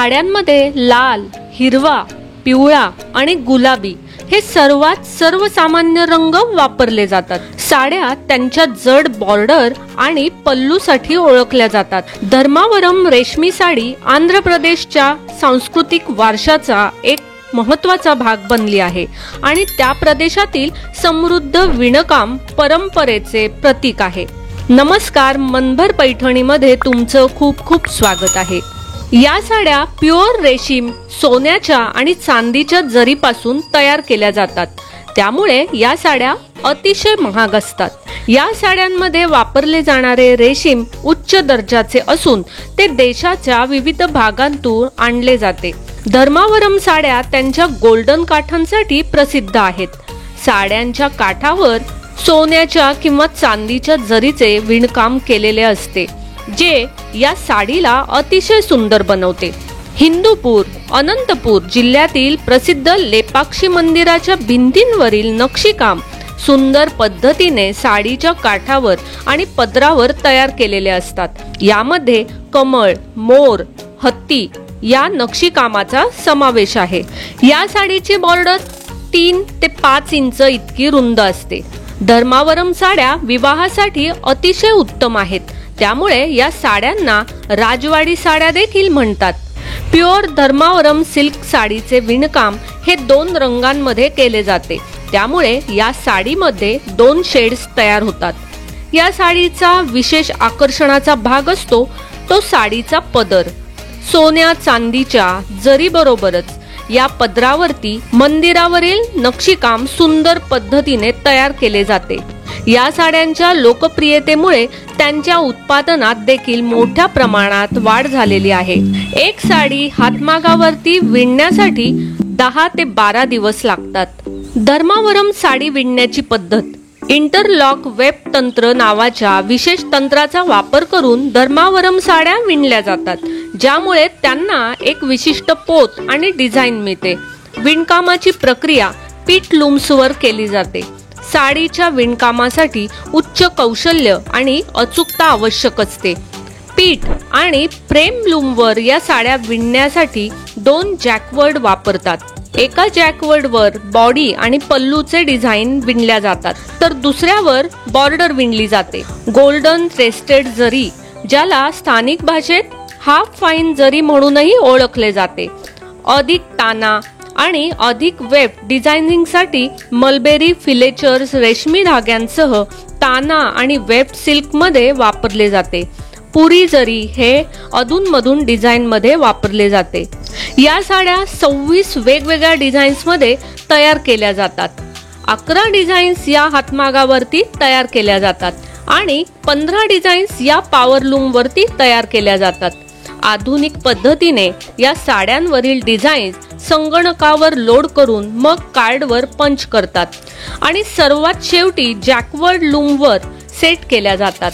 साड्यांमध्ये लाल, हिरवा, पिवळा आणि गुलाबी हे सर्वात सर्वसामान्य रंग वापरले जातात। साड्या त्यांच्या जड बॉर्डर आणि पल्लूसाठी ओळखल्या जातात। धर्मावरम रेशमी साडी आंध्र प्रदेशच्या सांस्कृतिक वारशाचा एक महत्त्वाचा भाग बनली आहे आणि त्या प्रदेशातील समृद्ध विणकाम परंपरेचे प्रतीक आहे। नमस्कार, मनभर पैठणीमध्ये तुमचं खूप खूप स्वागत आहे। या साड्या प्युअर रेशीम, सोन्याच्या आणि चांदीच्या जरीपासून तयार केल्या जातात, त्यामुळे या साड्या अतिशय महाग असतात। या साड्यांमध्ये वापरले जाणारे रेशीम उच्च दर्जाचे असून ते देशाच्या विविध भागांतून आणले जाते। धर्मावरम साड्या त्यांच्या गोल्डन काठांसाठी प्रसिद्ध आहेत। साड्यांच्या काठावर सोन्याच्या किंवा चांदीच्या जरीचे विणकाम केलेले असते, जे या साडीला अतिशय सुंदर बनवते। हिंदूपूर, अनंतपूर जिल्ह्यातील प्रसिद्ध लेपाक्षी मंदिराच्या भिंतींवरील नक्षीकाम सुंदर पद्धतीने साडीच्या काठावर आणि पदरावर तयार केलेले असतात। यामध्ये कमळ, मोर, हत्ती या नक्षीकामाचा समावेश आहे। या साडीची बॉर्डर 3 ते 5 इंच इतकी रुंद असते। धर्मावरम साड्या विवाहासाठी अतिशय उत्तम आहेत, त्यामुळे या साड्यांना राजवाडी साड्या देखील म्हणतात। प्युअर धर्मावरम सिल्क साडीचे विणकाम हे 2 रंगांमध्ये केले जाते, त्यामुळे या साडीमध्ये 2 शेड्स तयार होतात। या साडीचा विशेष आकर्षणाचा भाग असतो तो साडीचा पदर। सोन्या चांदीच्या जरीबरोबरच या पदरावरती मंदिरावरील नक्षीकाम सुंदर पद्धतीने तयार केले जाते। या साड्यांच्या लोकप्रियतेमुळे त्यांच्या उत्पादनात देखील मोठ्या प्रमाणात वाढ झालेली आहे। एक साडी हातमागावरती विणण्यासाठी 10 ते 12 दिवस लागतात। धर्मावरम साडी विणण्याची पद्धत इंटरलॉक वेब तंत्र नावाच्या विशेष तंत्राचा वापर करून धर्मावरम साड्या विणल्या जातात, ज्यामुळे त्यांना एक विशिष्ट पोत आणि डिझाईन मिळते। विणकामाची प्रक्रिया पीठ लूम्सवर केली जाते। साडीच्या विणकामासाठी उच्च कौशल्य आणि अचूकता आवश्यक असते। पीठ आणि फ्रेम लूमवर या साड्या विणण्यासाठी 2 जॅकवर्ड वापरतात। एका जॅकवर्डवर बॉडी आणि पल्लूचे डिझाईन विणल्या जातात, तर दुसऱ्यावर बॉर्डर विणली जाते। गोल्डन थ्रेस्टेड जरी, ज्याला स्थानिक भाषेत हाफ फाईन जरी म्हणूनही ओळखले जाते, अधिक ताना आणि अधिक वेब डिझायनिंगसाठी मलबेरी फिलेचर्स रेशमी धाग्यांसह ताना आणि वेब सिल्कमध्ये वापरले जाते। पुरी जरी हे अधूनमधून डिझाईनमध्ये वापरले जाते। या साड्या 26 वेगवेगळ्या डिझाईन्समध्ये तयार केल्या जातात। 11 डिझाईन्स या हातमागावरती तयार केल्या जातात आणि 15 डिझाईन्स या पॉवर लूमवरती तयार केल्या जातात। आधुनिक पद्धतीने या साड्यांवरील डिझाईन्स संगणकावर लोड करून मग कार्डवर पंच करतात आणि सर्वात शेवटी जॅकवर्ड लूमवर सेट केल्या जातात।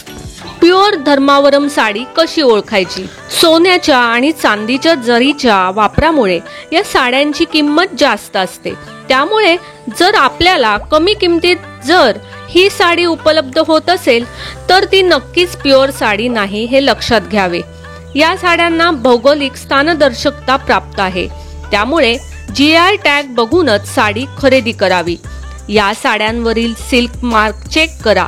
प्युअर धर्मावरम साडी कशी ओळखायची? सोन्याच्या आणि चांदीच्या जरीच्या वापरामुळे या साड्यांची किंमत जास्त असते, त्यामुळे जर आपल्याला कमी किमतीत जर ही साडी उपलब्ध होत असेल तर ती नक्कीच प्युअर साडी नाही हे लक्षात घ्यावे। या साड्यांना भौगोलिक स्थानदर्शकता प्राप्त आहे, त्यामुळे GI टॅग बघूनच साडी खरेदी करावी। या साड्यांवरील सिल्क मार्क चेक करा।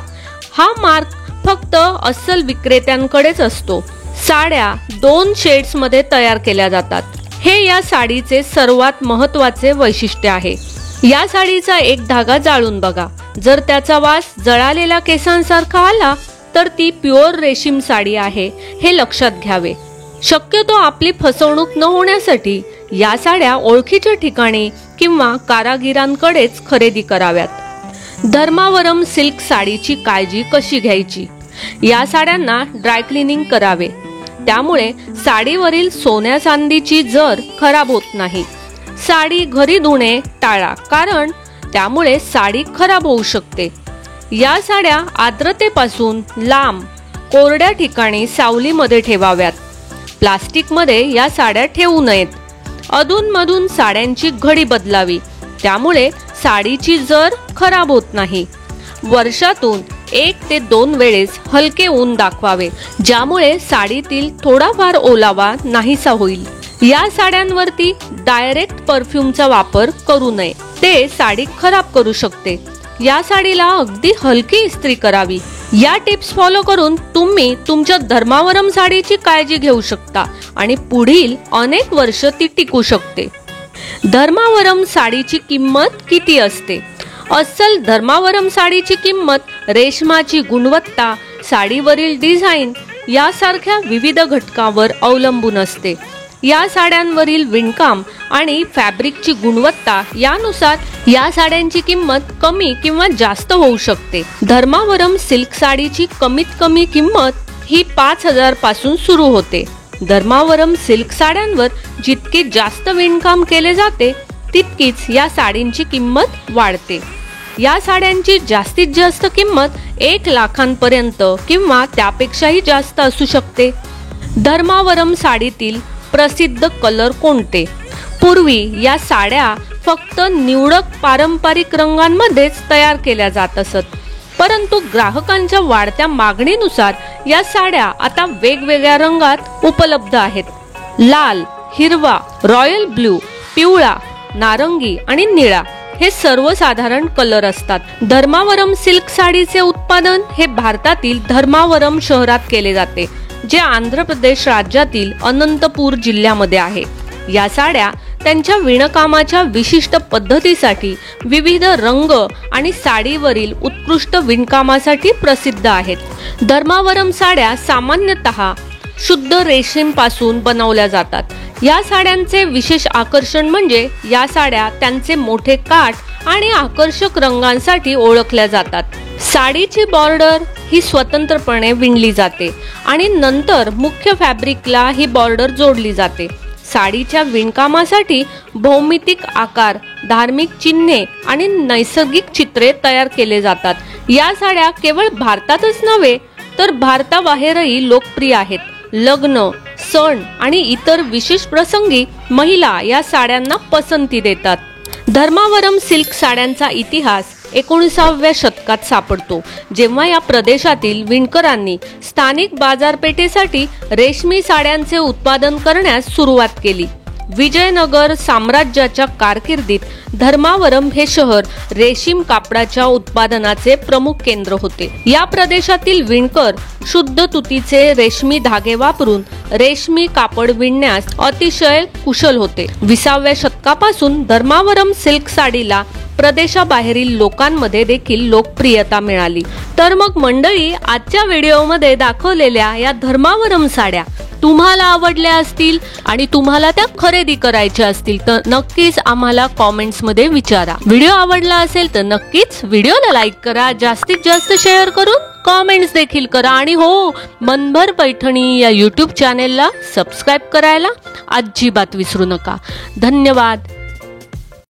हा मार्क फक्त अस्सल विक्रेत्यांकडेच असतो। साड्या 2 शेड्स मध्ये तयार केल्या जातात, हे या साडीचे सर्वात महत्त्वाचे वैशिष्ट्य आहे। या साडीचा एक धागा जाळून बघा, जर त्याचा वास जळालेल्या केसांसारखा आला तर ती प्युअर रेशीम साडी आहे हे लक्षात घ्यावे। शक्यतो आपली फसवणूक न होण्यासाठी या साड्या ओळखीच्या ठिकाणी किंवा कारागिरांकडेच खरेदी कराव्यात। धर्मावरम सिल्क साडीची काळजी कशी घ्यायची? या साड्यांना ड्राय क्लिनिंग करावे, त्यामुळे साडीवरील सोन्या चांदीची जर खराब होत नाही। साडी घरी धुणे टाळा, कारण त्यामुळे साडी खराब होऊ शकते। या साड्या आर्द्रतेपासून लांब कोरड्या ठिकाणी सावलीमध्ये ठेवाव्यात। प्लास्टिकमध्ये या साड्या ठेवू नयेत। अधूनमधून साड्यांची घडी बदलावी, त्यामुळे साडीची जर खराब होत नाही। वर्षातून 1 ते 2 वेळेस हलके ऊन दाखवावे, ज्यामुळे साडीतील थोडाफार ओलावा नाहीसा होईल। या साड्यांवरती डायरेक्ट परफ्यूमचा वापर करू नये, ते साडी खराब करू शकते. या साडीला अगदी हलकी इस्त्री करावी. या टिप्स फॉलो करून तुम्ही तुमच्या धर्मावरम साडीची काळजी घेऊ शकता आणि पुढील अनेक वर्ष ती टिकू शकते. धर्मावरम साडीची किंमत किती असते? अस्सल धर्मावरम साडीची किंमत रेशमाची गुणवत्ता, साडीवरील डिझाईन यासारख्या विविध घटकांवर अवलंबून असते. या साड्यांवरील विणकाम आणि फॅब्रिकची गुणवत्ता यानुसार या साड्यांची किंमत कमी किंवा जास्त होऊ शकते. धर्मावरम सिल्क साडीची कमीत कमी किंमत ही 5,000 पासून सुरू होते. धर्मावरम सिल्क साड्यांवर जितके जास्त विणकाम केले जाते तितकीच या साडींची किंमत वाढते. या साड्यांची जास्तीत जास्त किंमत 1 लाखांपर्यंत किंवा त्यापेक्षाही जास्त असू शकते. धर्मावरम साडीतील प्रसिद्ध कलर कोणते? पूर्वी या साड्या फक्त निवडक पारंपरिक रंगांमध्येच तयार केल्या जात असत, परंतु ग्राहकांच्या वाढत्या मागणीनुसार या साड्या आता वेगवेगळ्या रंगात उपलब्ध आहेत. लाल, हिरवा, रॉयल ब्लू, पिवळा, नारंगी आणि निळा हे सर्वसाधारण कलर असतात. धर्मावरम सिल्क साडीचे उत्पादन हे भारतातील धर्मावरम शहरात केले जाते, जे आंध्र प्रदेश राज्यातील अनंतपूर जिल्ह्यामध्ये आहे. या साड्या त्यांच्या विणकामाच्या विशिष्ट पद्धतीसाठी, विविध रंग आणि साडीवरील उत्कृष्ट विणकामासाठी प्रसिद्ध आहेत. धर्मावरम साड्या सामान्यतः शुद्ध रेशीमपासून बनवल्या जातात. या साड्यांचे विशेष आकर्षण म्हणजे या साड्या त्यांचे मोठे काठ आणि आकर्षक रंगांसाठी ओळखल्या जातात. साडीची बॉर्डर ही स्वतंत्रपणे विणली जाते आणि नंतर मुख्य फॅब्रिकला ही बॉर्डर जोडली जाते. साडीच्या विणकामासाठी भौमितिक आकार, धार्मिक चिन्हे आणि नैसर्गिक चित्रे तयार केले जातात. या साड्या केवळ भारतातच नव्हे तर भारताबाहेरही लोकप्रिय आहेत. लग्न, सण आणि इतर विशेष प्रसंगी महिला या साड्यांना पसंती देतात. धर्मावरम सिल्क साड्यांचा इतिहास 19व्या शतकात सापडतो, जेव्हा या प्रदेशातील विणकरांनी स्थानिक बाजारपेठेसाठी रेशमी साड्यांचे उत्पादन करण्यास सुरुवात केली. विजयनगर साम्राज्याच्या कारकिर्दीत धर्मावरम हे शहर रेशीम कापडाच्या उत्पादनाचे प्रमुख केंद्र होते. या प्रदेशातील विणकर शुद्ध तुतीचे रेशमी धागे वापरून रेशमी कापड विणण्यास अतिशय कुशल होते. 20व्या शतकापासून धर्मावरम सिल्क साडीला प्रदेशाबाहेरील लोकांमध्ये देखील लोकप्रियता मिळाली. तर मग मंडळी, आजच्या व्हिडिओमध्ये दाखवलेल्या या धर्मावरम साड्या तुम्हाला आवडल्या असतील आणि तुम्हाला त्या खरेदी करायच्या असतील तर नक्कीच आम्हाला कॉमेंट्स मध्ये विचारा. व्हिडिओ आवडला असेल तर नक्कीच व्हिडिओला लाईक करा, जास्तीत जास्त शेअर करून कॉमेंट्स देखील करा आणि हो, मनभर पैठणी या YouTube चॅनेलला सबस्क्राईब करायला अजिबात विसरू नका. धन्यवाद.